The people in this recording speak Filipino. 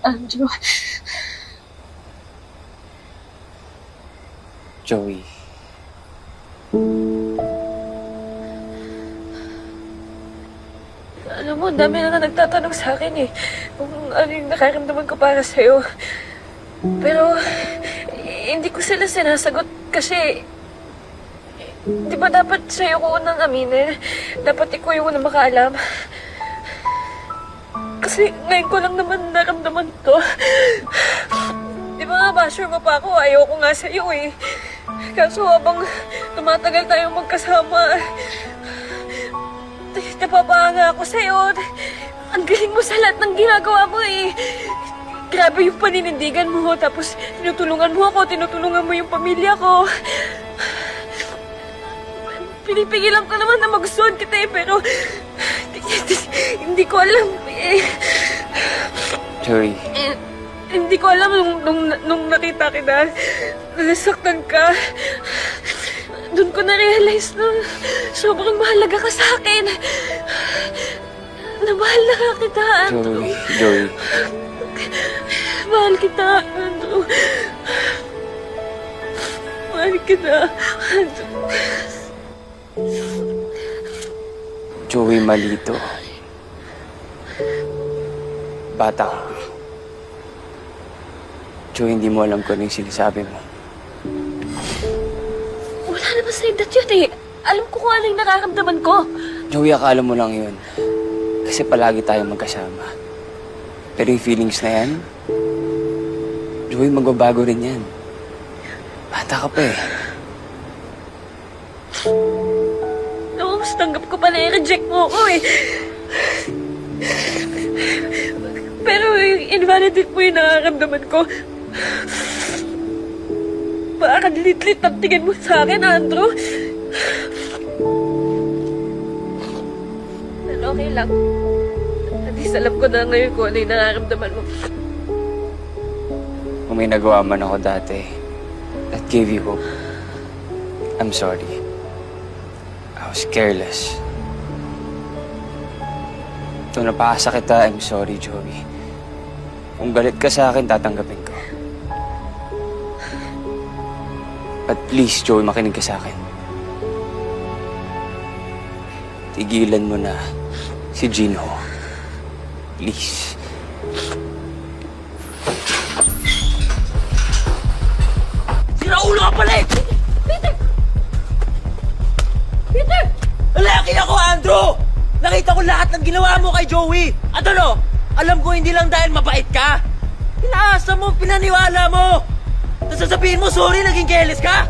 Andrew. Joey. Alam mo, ang dami na nagtatanong sa akin eh. Kung ano yung nakaramdaman ko para sa'yo. Pero, hindi ko sila sinasagot kasi... Di ba dapat sa'yo ko unang aminin? Dapat ikaw yung unang makaalam. Kasi ngayon ko lang naman naramdaman to. Di ba nga, basher mo pa ako? Ayoko nga sa'yo eh. Kaso habang tumatagal tayong magkasama, napapahanga ako sa'yo. Ang galing mo sa lahat ng ginagawa mo eh. Grabe yung paninindigan mo. Tapos tinutulungan mo ako, tinutulungan mo yung pamilya ko. Pinipigilan ko naman na magustuhan kita eh, pero hindi ko alam eh. Joey. Hindi ko alam nung nakita kita, nasaktan ka. Doon ko na-realize na sobrang mahalaga ka sa akin. Na mahal na kita, Andrew. Joey. Mahal kita, Andrew. Mahal kita, Andrew. Joey, malito. Bata ka. Joey, hindi mo alam kung ano yung sinasabi mo. Wala naman sa edad yun eh. Alam ko kung ano yung nararamdaman ko. Joey, akala mo lang yun. Kasi palagi tayong magkasama. Pero yung feelings na yan, Joey, magbabago rin yan. Bata ka pa eh. Oo, mas tanggap ko pa na i-reject mo ako eh. Pero invalidate mo yung nararamdaman ko. Baka lit-lit ang tingin mo sa akin, Andrew. Pero okay lang. At least alam ko na ngayon kung ano yung nararamdaman mo. Kung may nagawa man ako dati that gave you hope, I'm sorry. I was careless. Kung napasa kita, I'm sorry, Joey. Kung galit ka sa akin, tatanggapin ko. But please, Joey, makinig ka sa akin. Tigilan mo na si Jinho. Please. Siraulo ka pala eh! Peter! Peter! Lalaki ako, Andrew! Nakita ko lahat ng ginawa mo kay Joey! At ano? Alam ko hindi lang dahil mabait ka! Pinaasa mo, pinaniwala mo! Tapos sasabihin mo, sorry, naging careless ka?